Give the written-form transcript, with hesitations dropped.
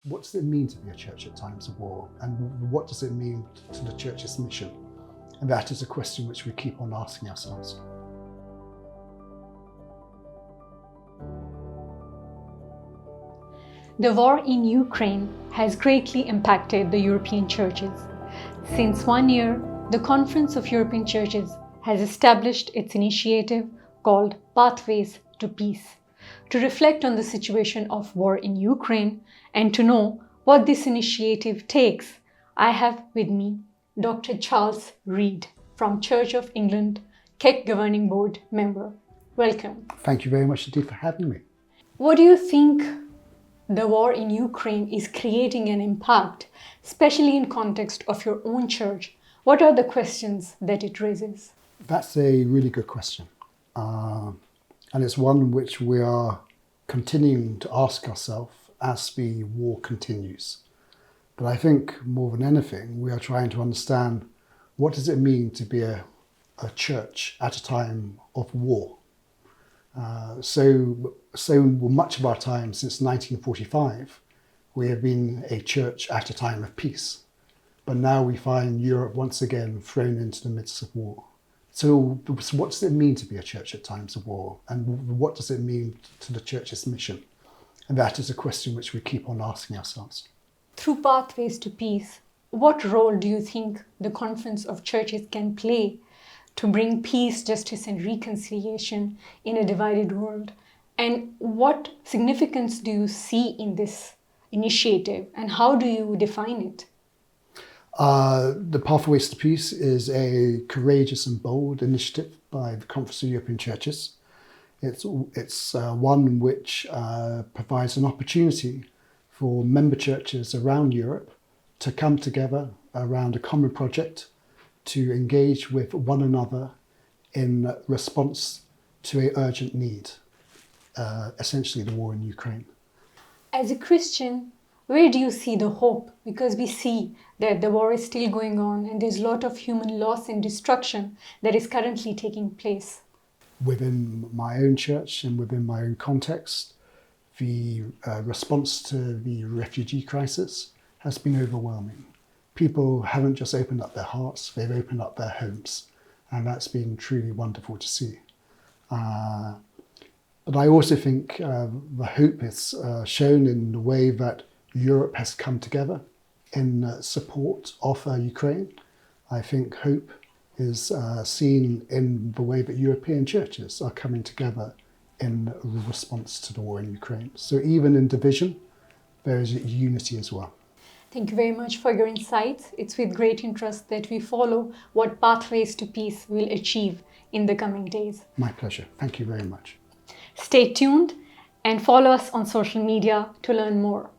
What does it mean to be a church at times of war? And what does it mean to the church's mission? And that is a question which we keep on asking ourselves. The war in Ukraine has greatly impacted the European churches. Since 1 year, the Conference of European Churches has established its initiative called Pathways to Peace, to reflect on the situation of war in Ukraine and to know what this initiative takes. I have with me Dr. Charles Reed from Church of England, CEC Governing Board Member. Welcome. Thank you very much indeed for having me. What do you think the war in Ukraine is creating an impact, especially in context of your own church? What are the questions that it raises? That's a really good question. And it's one which we are continuing to ask ourselves as the war continues. But I think more than anything, we are trying to understand what does it mean to be a church at a time of war. So much of our time since 1945, we have been a church at a time of peace. But now we find Europe once again thrown into the midst of war. So what does it mean to be a church at times of war? And what does it mean to the church's mission? And that is a question which we keep on asking ourselves. Through Pathways to Peace, what role do you think the Conference of Churches can play to bring peace, justice, and reconciliation in a divided world? And what significance do you see in this initiative, and how do you define it? The Pathways to Peace is a courageous and bold initiative by the Conference of European Churches. It's one which provides an opportunity for member churches around Europe to come together around a common project to engage with one another in response to an urgent need, essentially the war in Ukraine. As a Christian, where do you see the hope? Because we see that the war is still going on and there's a lot of human loss and destruction that is currently taking place. Within my own church and within my own context, the response to the refugee crisis has been overwhelming. People haven't just opened up their hearts, they've opened up their homes, and that's been truly wonderful to see. But I also think the hope is shown in the way that Europe has come together in support of Ukraine. I think hope is seen in the way that European churches are coming together in response to the war in Ukraine. So even in division, there is unity as well. Thank you very much for your insights. It's with great interest that we follow what Pathways to Peace will achieve in the coming days. My pleasure. Thank you very much. Stay tuned and follow us on social media to learn more.